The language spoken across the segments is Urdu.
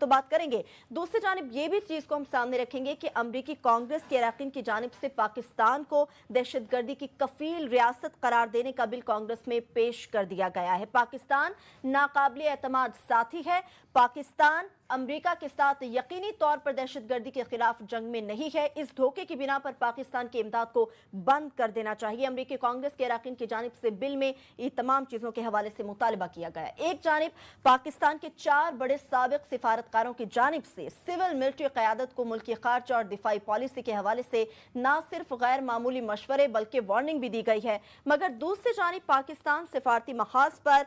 تو بات کریں گے. دوسری جانب یہ بھی چیز کو ہم سامنے رکھیں گے کہ امریکی کانگریس کے اراکین کی جانب سے پاکستان کو دہشت گردی کی کفیل ریاست قرار دینے کا بل کانگریس میں پیش کر دیا گیا ہے. پاکستان ناقابل اعتماد ساتھی ہے. پاکستان امریکہ کے ساتھ یقینی طور پر دہشت گردی کے خلاف جنگ میں نہیں ہے. اس دھوکے کی بنا پر پاکستان کی امداد کو بند کر دینا چاہیے. امریکی کانگریس کے اراکین کی جانب سے بل میں یہ تمام چیزوں کے حوالے سے مطالبہ کیا گیا. ایک جانب پاکستان کے 4 بڑے سابق سفارتکاروں کی جانب سے سول ملٹری قیادت کو ملکی خارجہ اور دفاعی پالیسی کے حوالے سے نہ صرف غیر معمولی مشورے بلکہ وارننگ بھی دی گئی ہے. مگر دوسری جانب پاکستان سفارتی محاذ پر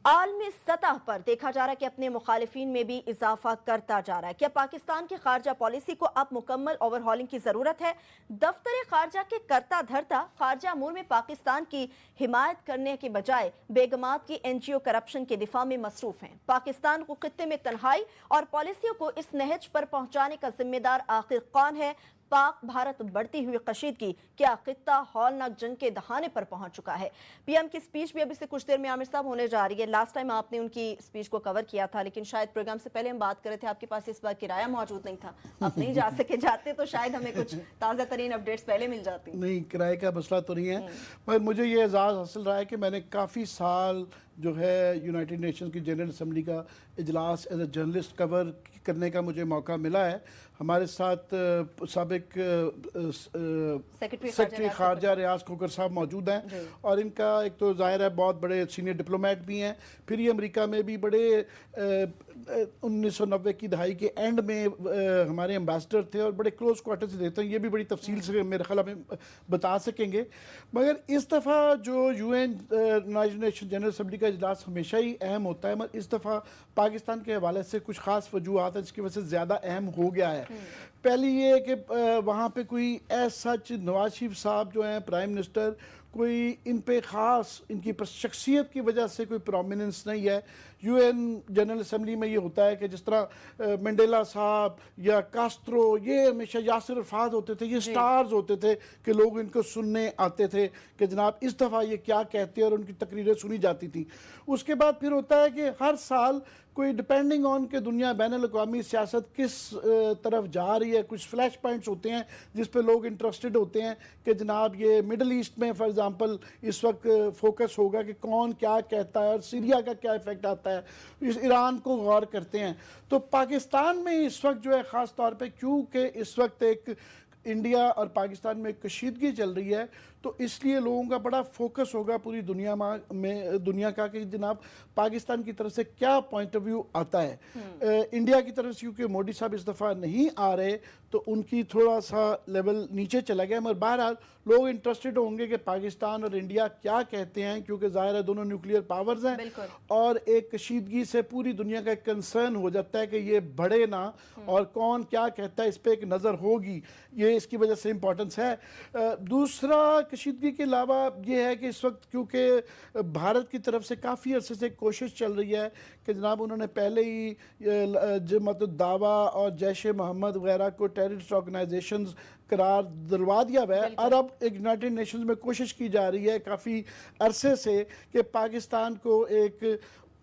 عالمی سطح پر دیکھا جا رہا ہے کہ اپنے مخالفین میں بھی اضافہ کرتا جا رہا ہے. کیا پاکستان کی خارجہ پالیسی کو اب مکمل اوور ہالنگ کی ضرورت ہے؟ دفتر خارجہ کے کرتا دھرتا خارجہ امور میں پاکستان کی حمایت کرنے کے بجائے بیگمات کی NGO کرپشن کے دفاع میں مصروف ہیں. پاکستان کو خطے میں تنہائی اور پالیسیوں کو اس نہج پر پہنچانے کا ذمہ دار آخر کون ہے؟ پاک بھارت بڑھتی ہوئی کشیدگی کیا خطہ ہولناک جنگ کے دہانے پر پہنچ چکا ہے؟ پی ایم کی سپیچ بھی ابھی سے کچھ دیر میں عامر صاحب ہونے جا رہی ہے. لاسٹ ٹائم آپ نے ان کی سپیچ کو کور کیا تھا لیکن شاید پروگرام سے پہلے ہم بات کر رہے تھے, آپ کے پاس اس بار کرایہ موجود نہیں تھا, آپ نہیں جا سکے. جاتے تو شاید ہمیں کچھ تازہ ترین اپڈیٹس پہلے مل جاتی. نہیں, کرائے کا مسئلہ تو نہیں ہے, مگر مجھے یہ اعزاز حاصل رہا ہے کہ میں نے کافی سال جو ہے یونائٹڈ نیشنز کی جنرل اسمبلی کا اجلاس ایز اے جرنلسٹ کور کرنے کا مجھے موقع ملا ہے. ہمارے ساتھ سابق سیکرٹری خارجہ ریاض کھوکھر صاحب موجود ہیں, اور ان کا ایک تو ظاہر ہے بہت بڑے سینئر ڈپلومیٹ بھی ہیں. پھر یہ امریکہ میں بھی بڑے 1990 کی دہائی کے اینڈ میں ہمارے امبیسڈر تھے اور بڑے کلوز کوارٹر سے دیتے ہیں. یہ بھی بڑی تفصیل سے میرے خیال ہمیں بتا سکیں گے. مگر اس دفعہ جو UN United nation general assembly کا اجلاس ہمیشہ ہی اہم ہوتا ہے, مگر اس دفعہ پاکستان کے حوالے سے کچھ خاص وجوہات ہیں جس کی وجہ سے زیادہ اہم ہو گیا ہے. پہلی یہ کہ وہاں پہ کوئی ایز سچ نواز شریف صاحب جو ہیں پرائم منسٹر, کوئی ان پہ خاص ان کی شخصیت کی وجہ سے کوئی پرومیننس نہیں ہے. UN جنرل اسمبلی میں یہ ہوتا ہے کہ جس طرح منڈیلا صاحب یا کاسٹرو, یہ ہمیشہ یاسر عرفات ہوتے تھے, یہ سٹارز ہوتے تھے کہ لوگ ان کو سننے آتے تھے کہ جناب اس دفعہ یہ کیا کہتے ہیں, اور ان کی تقریریں سنی جاتی تھیں. اس کے بعد پھر ہوتا ہے کہ ہر سال کوئی ڈپینڈنگ آن کہ دنیا بین الاقوامی سیاست کس طرف جا رہی ہے, کچھ فلیش پوائنٹس ہوتے ہیں جس پہ لوگ انٹرسٹڈ ہوتے ہیں کہ جناب یہ مڈل ایسٹ میں فار ایگزامپل اس وقت فوکس ہوگا کہ کون کیا کہتا ہے اور سیریا کا کیا ایفیکٹ آتا ہے, اس ایران کو غور کرتے ہیں. تو پاکستان میں اس وقت جو ہے خاص طور پہ کیونکہ اس وقت ایک انڈیا اور پاکستان میں کشیدگی چل رہی ہے, تو اس لیے لوگوں کا بڑا فوکس ہوگا پوری دنیا کا کہ جناب پاکستان کی طرف سے کیا پوائنٹ آف ویو آتا ہے. انڈیا کی طرف سے کیونکہ مودی صاحب اس دفعہ نہیں آ رہے تو ان کی تھوڑا سا لیول نیچے چلا گیا, مگر بہرحال لوگ انٹرسٹڈ ہوں گے کہ پاکستان اور انڈیا کیا کہتے ہیں, کیونکہ ظاہر ہے دونوں نیوکلیئر پاورز ہیں, اور ایک کشیدگی سے پوری دنیا کا ایک کنسرن ہو جاتا ہے کہ یہ بڑھے نہ, اور کون کیا کہتا ہے اس پہ ایک نظر ہوگی. یہ اس کی وجہ سے امپورٹنس ہے. دوسرا کشیدگی کے علاوہ یہ ہے کہ اس وقت کیونکہ بھارت کی طرف سے کافی عرصے سے کوشش چل رہی ہے کہ جناب انہوں نے پہلے ہی جماعت الدعوہ اور جیش محمد وغیرہ کو ٹیررسٹ آرگنائزیشنز قرار دلوا دیا ہوا ہے, اور اب ایک یونائٹڈ نیشنز میں کوشش کی جا رہی ہے کافی عرصے سے کہ پاکستان کو ایک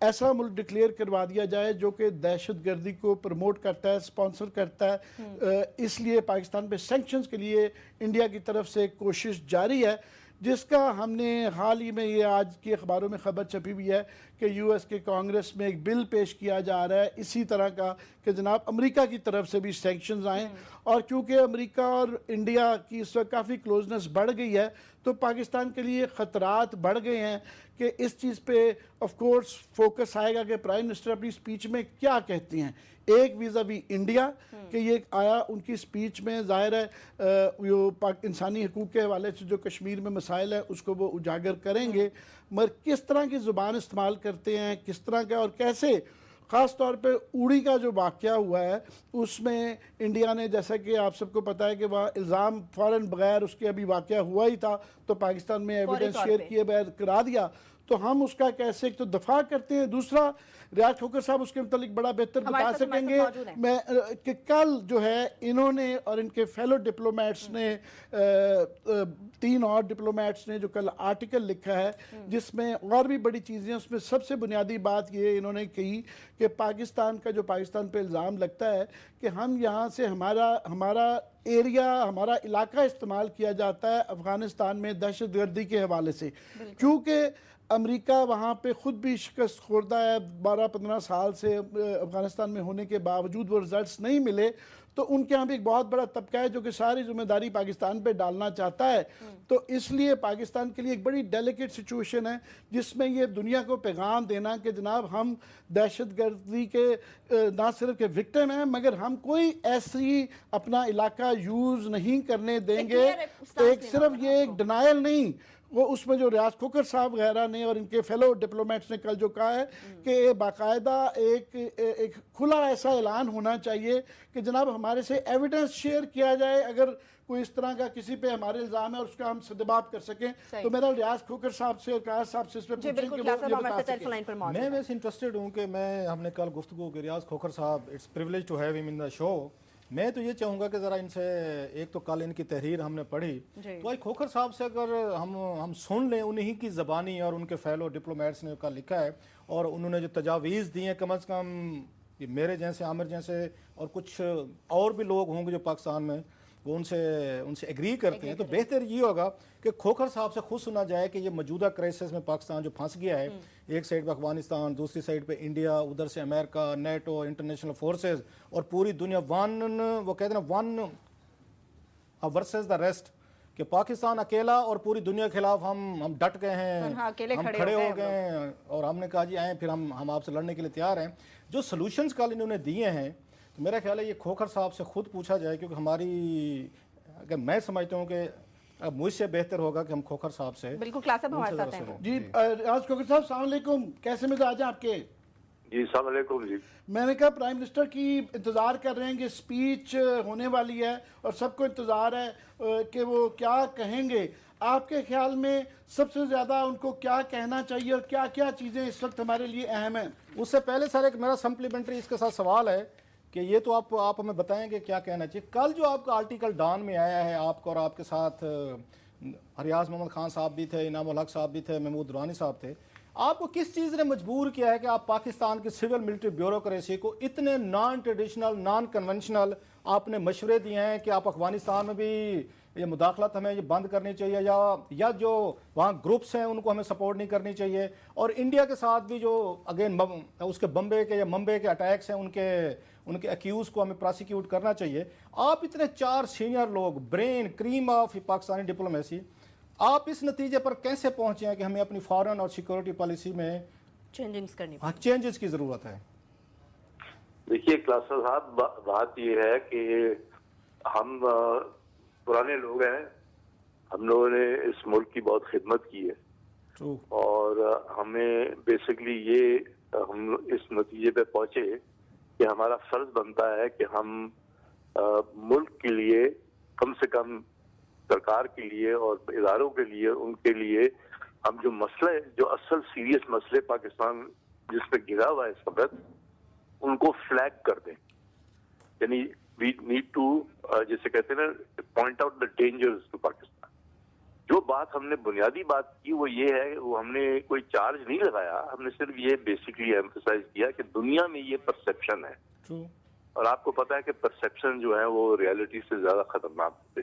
ایسا ملک ڈکلیئر کروا دیا جائے جو کہ دہشت گردی کو پروموٹ کرتا ہے, سپانسر کرتا ہے. اس لیے پاکستان پہ سینکشنز کے لیے انڈیا کی طرف سے کوشش جاری ہے, جس کا ہم نے حال ہی میں یہ آج کی اخباروں میں خبر چھپی ہوئی ہے کہ US کے کانگریس میں ایک بل پیش کیا جا رہا ہے اسی طرح کا کہ جناب امریکہ کی طرف سے بھی سینکشنز آئیں. اور کیونکہ امریکہ اور انڈیا کی اس وقت کافی کلوزنس بڑھ گئی ہے تو پاکستان کے لیے خطرات بڑھ گئے ہیں کہ اس چیز پہ آف کورس فوکس آئے گا کہ پرائم منسٹر اپنی سپیچ میں کیا کہتے ہیں. ایک ویزا بھی انڈیا کہ یہ آیا ان کی سپیچ میں, ظاہر ہے انسانی حقوق کے حوالے سے جو کشمیر میں مسائل ہیں اس کو وہ اجاگر کریں گے, مگر کس طرح کی زبان استعمال کرتے ہیں, کس طرح کا اور کیسے. خاص طور پہ اوڑی کا جو واقعہ ہوا ہے اس میں انڈیا نے, جیسا کہ آپ سب کو پتا ہے کہ وہاں الزام فوراً بغیر اس کے ابھی واقعہ ہوا ہی تھا تو پاکستان میں ایویڈنس شیئر کیے بغیر کرا دیا, تو ہم اس کا کیسے ایک تو دفاع کرتے ہیں، دوسرا ریاض کھوکھر صاحب اس کے متعلق بڑا بہتر بتا سکیں گے میں کہ کل جو ہے انہوں نے اور ان کے فیلو ڈپلومیٹس نے 3 اور ڈپلومیٹس نے جو کل آرٹیکل لکھا ہے جس میں اور بھی بڑی چیزیں، اس میں سب سے بنیادی بات یہ انہوں نے کہی کہ پاکستان کا جو پاکستان پہ الزام لگتا ہے کہ ہم یہاں سے ہمارا ایریا، ہمارا علاقہ استعمال کیا جاتا ہے افغانستان میں دہشت گردی کے حوالے سے، کیونکہ امریکہ وہاں پہ خود بھی شکست خوردہ ہے 12-15 سال سے افغانستان میں ہونے کے باوجود وہ رزلٹس نہیں ملے، تو ان کے ہاں بھی ایک بہت بڑا طبقہ ہے جو کہ ساری ذمہ داری پاکستان پہ ڈالنا چاہتا ہے، تو اس لیے پاکستان کے لیے ایک بڑی ڈیلیکیٹ سچویشن ہے جس میں یہ دنیا کو پیغام دینا کہ جناب ہم دہشت گردی کے نہ صرف کے وکٹم ہیں مگر ہم کوئی ایسی اپنا علاقہ یوز نہیں کرنے دیں گے، ایک صرف یہ ایک ڈینائل نہیں، وہ اس میں جو ریاض کھوکھر صاحب وغیرہ نے اور ان کے فیلو ڈپلومیٹس نے کل جو کہا ہے کہ باقاعدہ ایک کھلا ایسا اعلان ہونا چاہیے کہ جناب ہمارے سے ایویڈنس شیئر کیا جائے اگر کوئی اس طرح کا کسی پہ ہمارے الزام ہے اور اس کا ہم سدباب کر سکیں، تو میرا ریاض کھوکھر صاحب سے اور قیاض صاحب سے اس پہ پوچھیں کہ وہ یہ بتا سکیں۔ میں ویسے انٹرسٹڈ ہوں کہ ہم نے کل گفتگو کی ریاض کھوکھر صاحب، اٹس پریولیج ٹو ہیو ہم ان دا شو، میں تو یہ چاہوں گا کہ ذرا ان سے ایک تو کل ان کی تحریر ہم نے پڑھی تو آج کھوکھر صاحب سے اگر ہم سن لیں انہی کی زبانی اور ان کے فیلو ڈپلومیٹس نے کل لکھا ہے اور انہوں نے جو تجاویز دی ہیں کم از کم میرے جیسے عامر جیسے اور کچھ اور بھی لوگ ہوں گے جو پاکستان میں وہ ان سے ایگری کرتے ہیں، تو بہتر یہ ہوگا کہ کھوکھر صاحب سے خود سنا جائے کہ یہ موجودہ کرائسس میں پاکستان جو پھنس گیا ہے، ایک سائڈ پہ افغانستان، دوسری سائڈ پہ انڈیا، ادھر سے امریکہ، نیٹو، انٹرنیشنل فورسز اور پوری دنیا وہ کہتے ہیں ون ورسز دا ریسٹ، کہ پاکستان اکیلا اور پوری دنیا کے خلاف ہم ڈٹ گئے ہیں، ہم کھڑے ہو گئے ہیں اور ہم نے کہا جی آئیں پھر ہم آپ سے لڑنے کے لیے تیار ہیں۔ جو سلوشنز کل انہوں نے دیے ہیں تو میرا خیال ہے یہ کھوکھر صاحب سے خود پوچھا جائے، کیونکہ اگر میں سمجھتا ہوں کہ اب مجھ سے بہتر ہوگا کہ ہم کھوکھر صاحب سے بالکل کلاس اب ہمارے ساتھ ہیں۔ جی ریاض کھوکھر صاحب السلام علیکم، کیسے مزاج ہیں آپ کے؟ جی السلام علیکم جی۔ میں نے کہا پرائم منسٹر کی انتظار کر رہے ہیں کہ سپیچ ہونے والی ہے اور سب کو انتظار ہے کہ وہ کیا کہیں گے، آپ کے خیال میں سب سے زیادہ ان کو کیا کہنا چاہیے اور کیا کیا چیزیں اس وقت ہمارے لیے اہم ہیں؟ اس سے پہلے سر ایک میرا سمپلیمنٹری اس کے ساتھ سوال ہے کہ یہ تو آپ ہمیں بتائیں گے کیا کہنا چاہیے۔ کل جو آپ کا آرٹیکل ڈان میں آیا ہے، آپ کو اور آپ کے ساتھ ریاض محمد خان صاحب بھی تھے، انعام الحق صاحب بھی تھے، محمود درانی صاحب تھے، آپ کو کس چیز نے مجبور کیا ہے کہ آپ پاکستان کی سول ملٹری بیوروکریسی کو اتنے نان ٹریڈیشنل، نان کنونشنل آپ نے مشورے دیے ہیں کہ آپ افغانستان میں بھی یہ مداخلت ہمیں یہ بند کرنی چاہیے یا جو وہاں گروپس ہیں ان کو ہمیں سپورٹ نہیں کرنی چاہیے، اور انڈیا کے ساتھ بھی جو اگین اس کے بمبے کے یا ممبئی کے اٹیکس ہیں ان کے ایکیوز کو ہمیں پراسیکیوٹ کرنا چاہیے۔ آپ اتنے 4 سینئر لوگ، brain cream of Pakistani diplomacy, آپ اس نتیجے پر کیسے پہنچے ہیں کہ ہمیں اپنی فارن اور سیکورٹی پالیسی میں چینجز کی ضرورت ہے؟ دیکھیے کلاسر صاحب، بات یہ ہے کہ ہم پرانے لوگ ہیں، ہم لوگوں نے اس ملک کی بہت خدمت کی ہے اور ہمیں بیسکلی ہم اس نتیجے پہ پہنچے کہ ہمارا فرض بنتا ہے کہ ہم ملک کے لیے کم سے کم سرکار کے لیے اور اداروں کے لیے ان کے لیے ہم جو مسئلے، جو اصل سیریس مسئلے پاکستان جس پہ گرا ہوا ہے اس وقت، ان کو فلیگ کر دیں، یعنی وی نیڈ ٹو جیسے کہتے ہیں نا point out the dangers to Pakistan. جو بات ہم نے بنیادی بات کی وہ یہ ہے، وہ ہم نے کوئی چارج نہیں لگایا، ہم نے صرف یہ بیسکلی ایمفسائز کیا کہ دنیا میں یہ پرسیپشن ہے اور آپ کو پتا ہے کہ پرسیپشن جو ہے وہ ریالٹی سے زیادہ خطرناک ہوتے،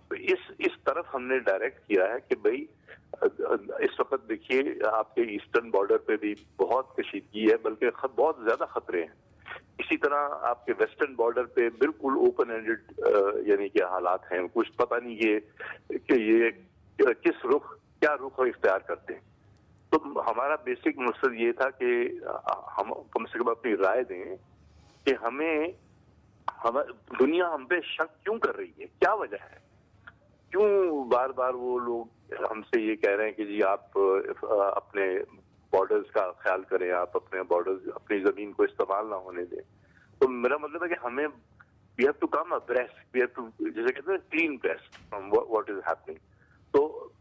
تو اس طرف ہم نے ڈائریکٹ کیا ہے کہ بھائی اس وقت دیکھیے آپ کے ایسٹرن بارڈر پہ بھی بہت کشیدگی ہے، بلکہ بہت زیادہ خطرے ہیں، اسی طرح آپ کے ویسٹرن بارڈر پہ بالکل اوپن ہینڈڈ یعنی کہ حالات ہیں، کچھ پتہ نہیں کہ یہ کیا رخ اختیار کرتے ہیں۔ تو ہمارا بیسک مقصد یہ تھا کہ ہم کم سے کم اپنی رائے دیں کہ دنیا ہم پہ شک کیوں کر رہی ہے، کیا وجہ ہے، کیوں بار بار وہ لوگ ہم سے یہ کہہ رہے ہیں کہ جی آپ اپنے بارڈرز کا خیال کریں، آپ اپنے بارڈرز، اپنی زمین کو استعمال نہ ہونے دیں۔ تو میرا مطلب ہے کہ ہمیں we have to come abreast, we have to جیسے کہتے ہیں clean breast from what is happening. تو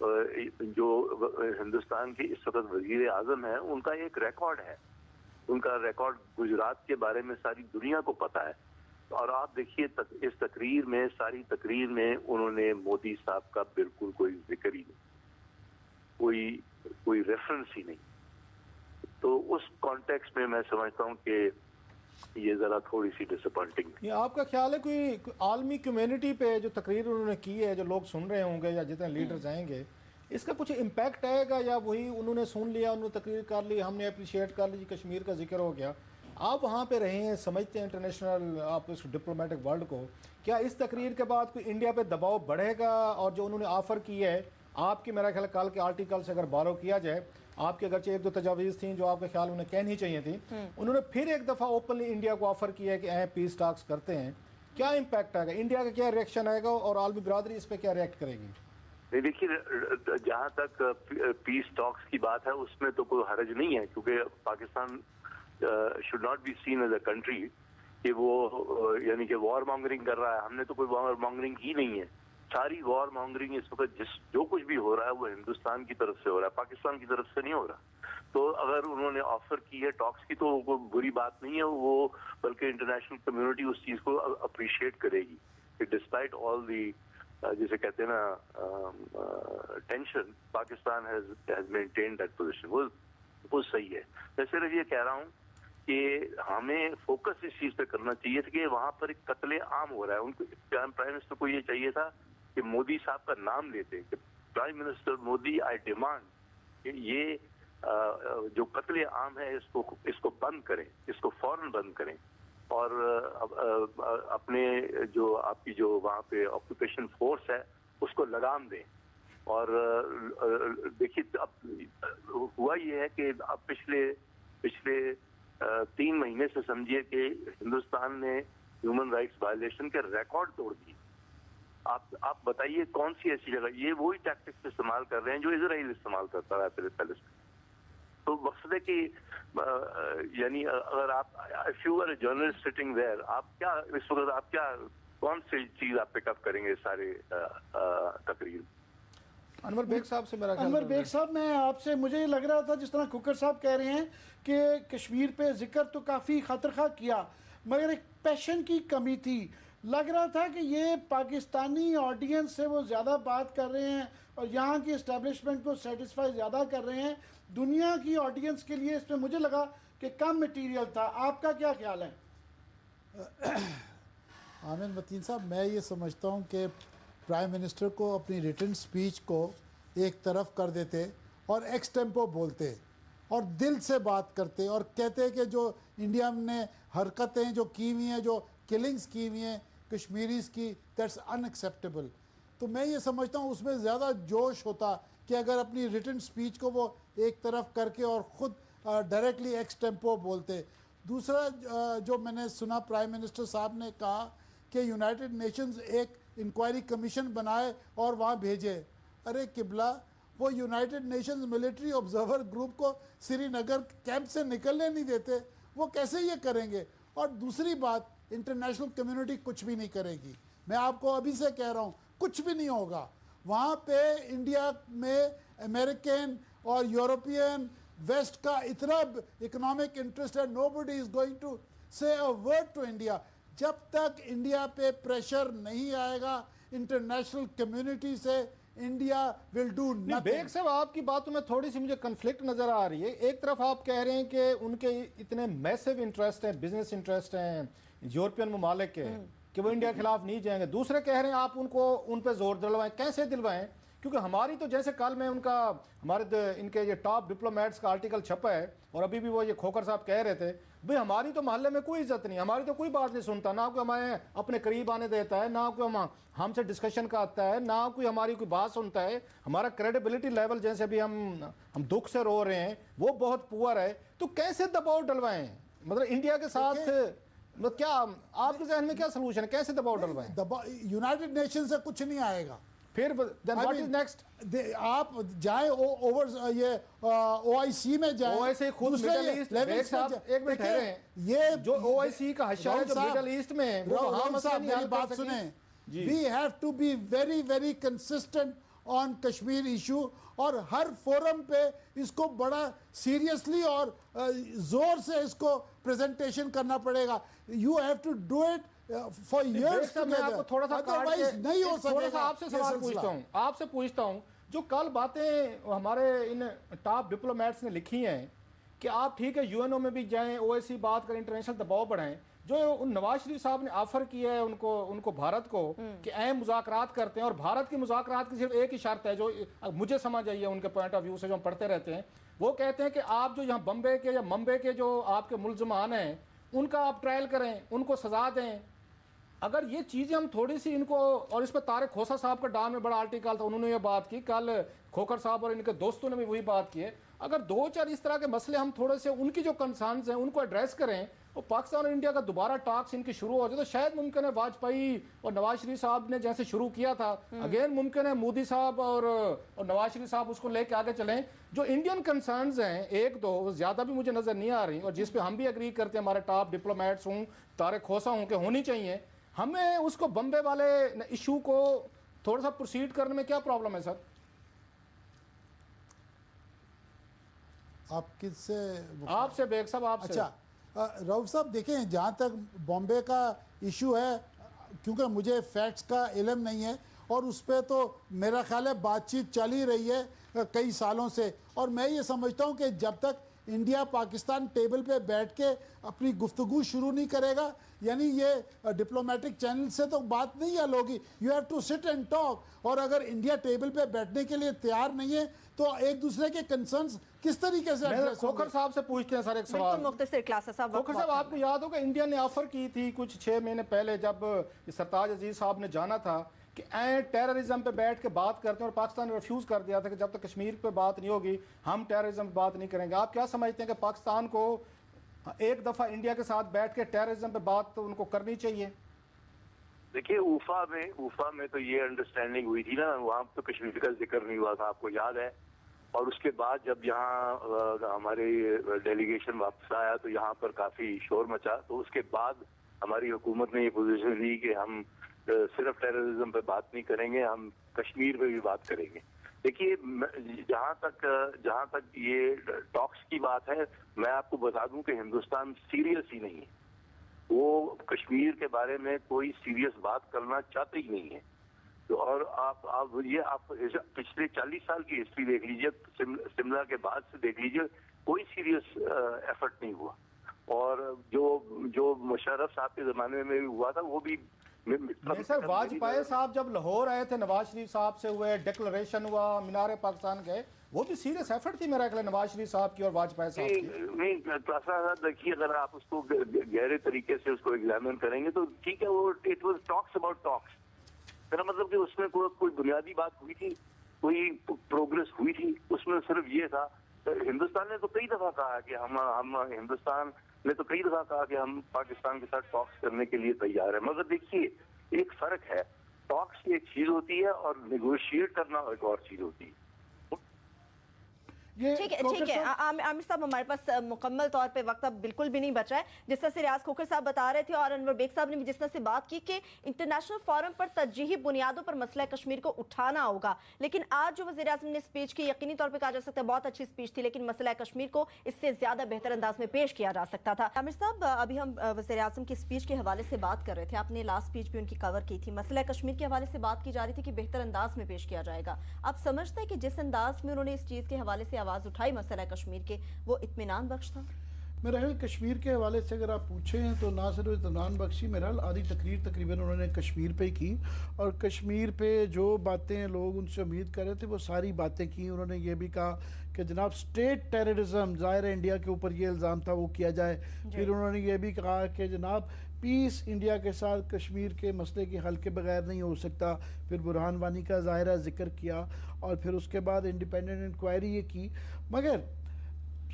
جو ہندوستان کے اس وقت وزیر اعظم ہیں ان کا ایک ریکارڈ ہے. ان کا ریکارڈ گجرات کے بارے میں ساری دنیا کو پتا ہے. اور آپ دیکھیے اس تقریر میں، ساری تقریر میں انہوں نے مودی صاحب کا بالکل کوئی ذکر ہی نہیں، کوئی ریفرنس ہی نہیں. تو اس کانٹیکسٹ میں میں سمجھتا ہوں کہ یہ ذرا تھوڑی سی ڈس اپوائنٹنگ. یہ آپ کا خیال ہے کوئی عالمی کمیونٹی پہ جو تقریر انہوں نے کی ہے، جو لوگ سن رہے ہوں گے یا جتنے لیڈرز آئیں گے، اس کا کچھ امپیکٹ آئے گا، یا وہی انہوں نے سن لیا، انہوں نے تقریر کر لی، ہم نے اپریشیٹ کر لی، کشمیر کا ذکر ہو گیا؟ آپ وہاں پہ رہے ہیں، سمجھتے ہیں انٹرنیشنل آپ اس ڈپلومیٹک ورلڈ کو، کیا اس تقریر کے بعد کوئی انڈیا پہ دباؤ بڑھے گا؟ اور جو انہوں نے آفر کی ہے آپ کی، میرا خیال کل کے آرٹیکل سے اگر بارو کیا جائے، آپ کے اگرچہ ایک دو تجاویز تھیں جو آپ کے خیال انہیں کہنی چاہیے تھیں، انہوں نے پھر ایک دفعہ اوپنلی انڈیا کو آفر کیا ہے کہ پیس ٹاکس کرتے ہیں، کیا امپیکٹ آئے گا؟ انڈیا کا کیا ریئیکشن آئے گا اور عالمی برادری اس پہ کیا ریئیکٹ کرے گی؟ دیکھیے، جہاں تک پیس ٹاکس کی بات ہے اس میں تو کوئی حرج نہیں ہے، کیونکہ Pakistan should not be seen as a country کہ وہ یعنی کہ وار مانگرنگ کر رہا ہے. ہم نے تو کوئی وار مانگرنگ کی نہیں ہے. ساری وار مانگرنگ اس وقت جو کچھ بھی ہو رہا ہے وہ ہندوستان کی طرف سے ہو رہا ہے، پاکستان کی طرف سے نہیں ہو رہا. تو اگر انہوں نے آفر کی ہے ٹاکس کی تو کوئی بری بات نہیں ہے، وہ بلکہ انٹرنیشنل کمیونٹی اس چیز کو اپریشیٹ کرے گی کہ ڈسپائٹ آل دی جسے کہتے ہیں نا tension, Pakistan has maintained that position. وہ صحیح ہے. میں صرف یہ کہہ رہا ہوں کہ ہمیں فوکس اس چیز پہ کرنا چاہیے تھا کہ وہاں پر ایک قتل عام ہو رہا ہے. ان کو پرائم منسٹر کو یہ چاہیے تھا کہ مودی صاحب کا نام لیتے کہ پرائم منسٹر مودی، آئی ڈیمانڈ کہ یہ جو قتل عام ہے اس کو بند کریں، اس کو فوراً بند کریں، اور اپنے جو آپ کی جو وہاں پہ آکوپیشن فورس ہے اس کو لگام دیں. اور دیکھیے اب ہوا یہ ہے کہ اب پچھلے 3 مہینے سے سمجھیے کہ ہندوستان نے ہیومن رائٹس وائلیشن کے ریکارڈ توڑ دیے. آپ بتائیے کون سی ایسی جگہ؟ یہ وہی ٹیکٹکس استعمال کر رہے ہیں جو اسرائیل استعمال کرتا رہا ہے پیلسٹائن. تو مقصد ہے کہ یعنی اگر آپ if you are a journalist sitting there، آپ کیا اس وقت آپ کیا کون سی چیز آپ پک اپ کریں گے سارے تقریر؟ انور بیگ صاحب سے میرا خیال انور بیگ صاحب، میں آپ سے مجھے یہ لگ رہا تھا جس طرح کھوکھر صاحب کہہ رہے ہیں کہ کشمیر پہ ذکر تو کافی خاطر خواہ کیا، مگر ایک پیشن کی کمی تھی. لگ رہا تھا کہ یہ پاکستانی آڈینس سے وہ زیادہ بات کر رہے ہیں اور یہاں کی اسٹیبلشمنٹ کو سیٹسفائی زیادہ کر رہے ہیں. دنیا کی آڈینس کے لیے اس میں مجھے لگا کہ کم مٹیریل تھا. آپ کا کیا خیال ہے؟ آمین متین صاحب، میں یہ سمجھتا ہوں کہ پرائم منسٹر کو اپنی ریٹن سپیچ کو ایک طرف کر دیتے اور ایکس ٹیمپو بولتے اور دل سے بات کرتے اور کہتے کہ جو انڈیا نے حرکتیں جو کی ہوئی ہیں، جو کلنگز کی ہوئی ہیں کشمیریز کی، دیٹس ان ایکسیپٹیبل. تو میں یہ سمجھتا ہوں اس میں زیادہ جوش ہوتا کہ اگر اپنی ریٹن سپیچ کو وہ ایک طرف کر کے اور خود ڈائریکٹلی ایکس ٹیمپو بولتے. دوسرا جو میں نے سنا پرائم منسٹر صاحب نے کہا کہ یونائٹڈ نیشنز ایک انکوائری کمیشن بنائے اور وہاں بھیجے. ارے قبلہ، وہ United nations military observer group کو سری نگر کیمپ سے نکلنے نہیں دیتے، وہ کیسے یہ کریں گے؟ اور دوسری بات، انٹرنیشنل کمیونٹی کچھ بھی نہیں کرے گی. میں آپ کو ابھی سے کہہ رہا ہوں کچھ بھی نہیں ہوگا. وہاں پہ انڈیا میں امریکن اور یورپین ویسٹ کا اتنا اکنامک انٹرسٹ ہے، نو بڈی از گوئنگ ٹو سے اے ورڈ ٹو انڈیا. جب تک انڈیا پہ پریشر نہیں آئے گا انٹرنیشنل کمیونٹی سے، India will do nothing. Baig صاحب، آپ کی باتوں میں تھوڑی سی مجھے کنفلکٹ نظر آ رہی ہے. ایک طرف آپ کہہ رہے ہیں کہ ان کے اتنے میسو انٹرسٹ ہیں، بزنس انٹرسٹ ہیں یورپین ممالک کے، کہ وہ انڈیا کے خلاف نہیں جائیں گے. دوسرے کہہ رہے ہیں آپ ان پہ زور دلوائیں. کیسے دلوائیں؟ کیونکہ ہماری تو جیسے کل میں ان کے یہ ٹاپ ڈپلومیٹس کا آرٹیکل چھپا ہے، اور ابھی بھی وہ یہ کھوکھر صاحب کہہ رہے تھے بھئی ہماری تو محلے میں کوئی عزت نہیں، ہماری تو کوئی بات نہیں سنتا، نہ کوئی ہمیں اپنے قریب آنے دیتا ہے، نہ کوئی ہم سے ڈسکشن کا آتا ہے، نہ کوئی ہماری کوئی بات سنتا ہے. ہمارا کریڈیبلٹی لیول جیسے ابھی ہم دکھ سے رو رہے ہیں وہ بہت پور ہے. تو کیسے دباؤ ڈلوائیں؟ مطلب انڈیا کے ساتھ کیا آپ کے ذہن میں کیا سلوشن ہے؟ کیسے دباؤ ڈلوائیں؟ یونائٹڈ نیشن سے کچھ نہیں آئے گا. پھر then what is next؟ آپ جائیں اوور یہ OIC میں جائیں. OIC خود مڈل ایسٹ، بیگ صاحب ایک منٹ ٹھہرے ہیں، یہ جو OIC کا حشہ ہے جو مڈل ایسٹ میں، راہل صاحب میری بات سنیں. We have to be very very consistent on Kashmir issue اور ہر فورم پہ اس کو بڑا سیریسلی اور زور سے اس کو پریزنٹیشن کرنا پڑے گا. You have to do it for years میں آپ کو تھوڑا سا ادروائز نہیں ہو سکے گا. آپ سے سوال پوچھتا ہوں جو کل باتیں ہمارے ان ٹاپ ڈپلومیٹس نے لکھی ہیں کہ آپ ٹھیک ہے یو این او میں بھی جائیں, او ایس سی بات کریں, انٹرنیشنل دباؤ بڑھائیں, جو نواز شریف صاحب نے آفر کیا ہے ان کو بھارت کو کہ اہم مذاکرات کرتے ہیں, اور بھارت کی مذاکرات کی صرف ایک ہی شرط ہے جو مجھے سمجھ آئی ہے ان کے پوائنٹ آف ویو سے جو ہم پڑھتے رہتے ہیں, وہ کہتے ہیں کہ آپ جو یہاں بمبے کے یا ممبئی کے جو آپ کے ملزمان ہیں ان کا آپ ٹرائل کریں, ان کو سزا دیں. اگر یہ چیزیں ہم تھوڑی سی ان کو, اور اس پہ طارق کھوسہ صاحب کا ڈان میں بڑا آرٹیکل تھا, انہوں نے یہ بات کی, کل کھوکھر صاحب اور ان کے دوستوں نے بھی وہی بات کی ہے. اگر 2-4 اس طرح کے مسئلے ہم تھوڑے سے ان کی جو کنسرنز ہیں ان کو ایڈریس کریں اور پاکستان اور انڈیا کا دوبارہ ٹاکس ان کی شروع ہو جائے تو شاید ممکن ہے واجپئی اور نواز شریف صاحب نے جیسے شروع کیا تھا اگین ممکن ہے مودی صاحب اور نواز شریف صاحب اس کو لے کے آگے چلیں. جو انڈین کنسرنز ہیں 1-2 زیادہ بھی مجھے نظر نہیں آ رہی, اور جس پہ ہم بھی ایگری کرتے ہیں, ہمارے ٹاپ ڈپلومیٹس ہوں, طارق کھوسہ ہوں, کہ ہونی چاہیے, ہمیں اس کو بمبے والے ایشو کو تھوڑا سا پروسیڈ کرنے میں کیا پرابلم ہے سر؟ آپ کس سے؟ آپ سے بیگ صاحب, آپ سے. اچھا رؤف صاحب دیکھیں, جہاں تک بامبے کا ایشو ہے, کیونکہ مجھے فیکٹس کا علم نہیں ہے اور اس پہ تو میرا خیال ہے بات چیت چل ہی رہی ہے کئی سالوں سے, اور میں یہ سمجھتا ہوں کہ جب تک انڈیا پاکستان ٹیبل پہ بیٹھ کے اپنی گفتگو شروع نہیں کرے گا, یعنی یہ ڈپلومیٹک چینل سے تو بات نہیں حل ہوگی. You have to sit and talk, اور اگر انڈیا ٹیبل پہ بیٹھنے کے لیے تیار نہیں ہے تو ایک دوسرے کے کنسرنز کس طریقے سے ایڈریس ہوں گے؟ کھوکھر صاحب سے پوچھتے ہیں سر ایک سوال. مختصر کلاس صاحب, کھوکھر صاحب آپ کو یاد ہوگا انڈیا نے آفر کی تھی کچھ 6 مہینے پہلے جب سرتاج عزیز صاحب نے جانا تھا کہ ٹیررزم پہ بیٹھ کے بات کرتے ہیں, اور پاکستان نے ریفیوز کر دیا تھا کہ جب تک کشمیر پہ بات نہیں ہوگی ہم ٹیررزم پہ بات نہیں کریں گے. آپ کیا سمجھتے ہیں کہ پاکستان کو ایک دفعہ انڈیا کے ساتھ بیٹھ کے ٹیررزم پہ بات ان کو کرنی چاہیے؟ دیکھیے اوفا میں تو یہ انڈرسٹینڈنگ ہوئی تھی نا, وہاں تو کشمیر کا ذکر نہیں ہوا تھا, آپ کو یاد ہے. اور اس کے بعد جب یہاں ہماری ڈیلیگیشن واپس آیا تو یہاں پر کافی شور مچا, تو اس کے بعد ہماری حکومت نے یہ پوزیشن لی کہ ہم صرف ٹیررزم پہ بات نہیں کریں گے, ہم کشمیر پہ بھی بات کریں گے. دیکھیے جہاں تک یہ ٹاکس کی بات ہے, میں آپ کو بتا دوں کہ ہندوستان سیریس ہی نہیں ہے, وہ کشمیر کے بارے میں کوئی سیریس بات کرنا چاہتے ہی نہیں ہے. تو اور آپ پچھلے 40 سال کی ہسٹری دیکھ لیجیے, سملا کے بعد سے دیکھ لیجیے, کوئی سیریس ایفرٹ نہیں ہوا. اور جو مشرف صاحب کے زمانے میں ہوا تھا وہ بھی نہیں سر. واجپئی صاحب جب لاہور آئے تھے نواز شریف صاحب سے ہوئے, ڈکلریشن ہوا, مینار پاکستان گئے, وہ بھی سیریس ایفرٹ تھی میرا خیال نواز شریف صاحب کی اور واجپئی صاحب کی. نہیں دیکھیے, اگر آپ اس کو گہرے طریقے سے اس کو ایگزامن کریں گے تو ٹھیک ہے, وہ اٹ واز ٹاکس اباؤٹ ٹاکس. میرا مطلب کہ اس میں کوئی بنیادی بات ہوئی تھی, کوئی پروگرس ہوئی تھی, اس میں صرف یہ تھا. ہندوستان نے تو کئی دفعہ کہا کہ ہندوستان نے تو کئی دفعہ کہا کہ ہم پاکستان کے ساتھ ٹاکس کرنے کے لیے تیار ہیں. مگر دیکھیے ایک فرق ہے, ٹاکس ایک چیز ہوتی ہے اور نیگوشیٹ کرنا ایک اور چیز ہوتی ہے. ٹھیک ہے عامر صاحب, ہمارے پاس مکمل طور پہ وقت اب بالکل بھی نہیں بچا ہے. جس طرح سے ریاض کھوکھر صاحب بتا رہے تھے اور انور بیگ صاحب نے بھی جس طرح سے بات کی کہ انٹرنیشنل فورم پر ترجیحی بنیادوں پر مسئلہ کشمیر کو اٹھانا ہوگا, لیکن آج جو وزیر اعظم نے اسپیچ کی یقینی طور پہ کہا جا سکتا ہے بہت اچھی اسپیچ تھی, لیکن مسئلہ کشمیر کو اس سے زیادہ بہتر انداز میں پیش کیا جا سکتا تھا. عامر صاحب, ابھی ہم وزیر اعظم کی اسپیچ کے حوالے سے بات کر رہے تھے, آپ نے لاسٹ اسپیچ بھی ان کی کور کی تھی, مسئلہ کشمیر کے حوالے سے بات کی جا رہی تھی کہ بہتر انداز میں پیش کیا جائے گا. آپ سمجھتے ہیں کہ جس انداز میں انہوں نے اس چیز کے حوالے سے آواز اٹھائی مسئلہ کشمیر کے, وہ اطمینان بخش تھا؟ میرا خیال کشمیر کے حوالے سے اگر آپ پوچھیں تو نہ صرف اطمینان بخشی, میرا خیال آدھی تقریر تقریباً انہوں نے کشمیر پہ کی, اور کشمیر پہ جو باتیں لوگ ان سے امید کر رہے تھے وہ ساری باتیں کی. انہوں نے یہ بھی کہا کہ جناب اسٹیٹ ٹیررزم, ظاہر ہے انڈیا کے اوپر یہ الزام تھا, وہ کیا جائے. پھر انہوں نے یہ بھی کہا کہ جناب پیس انڈیا کے ساتھ کشمیر کے مسئلے کے حل کے بغیر نہیں ہو سکتا. پھر برہان وانی کا ظاہرہ ذکر کیا, اور پھر اس کے بعد انڈیپینڈنٹ انکوائری یہ کی. مگر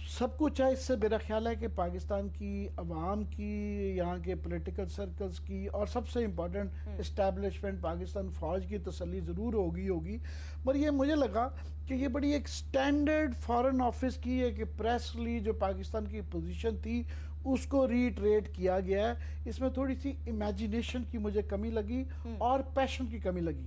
سب کچھ ہے, اس سے میرا خیال ہے کہ پاکستان کی عوام کی, یہاں کے پولیٹیکل سرکلز کی, اور سب سے امپورٹنٹ اسٹیبلشمنٹ پاکستان فوج کی تسلی ضرور ہوگی. مگر یہ مجھے لگا کہ یہ بڑی ایک سٹینڈرڈ فارن آفس کی ایک پریس ریلیز جو پاکستان کی پوزیشن تھی اس کو ریٹریٹ کیا گیا ہے. اس میں تھوڑی سی امیجینیشن کی مجھے کمی لگی اور پیشن کی کمی لگی.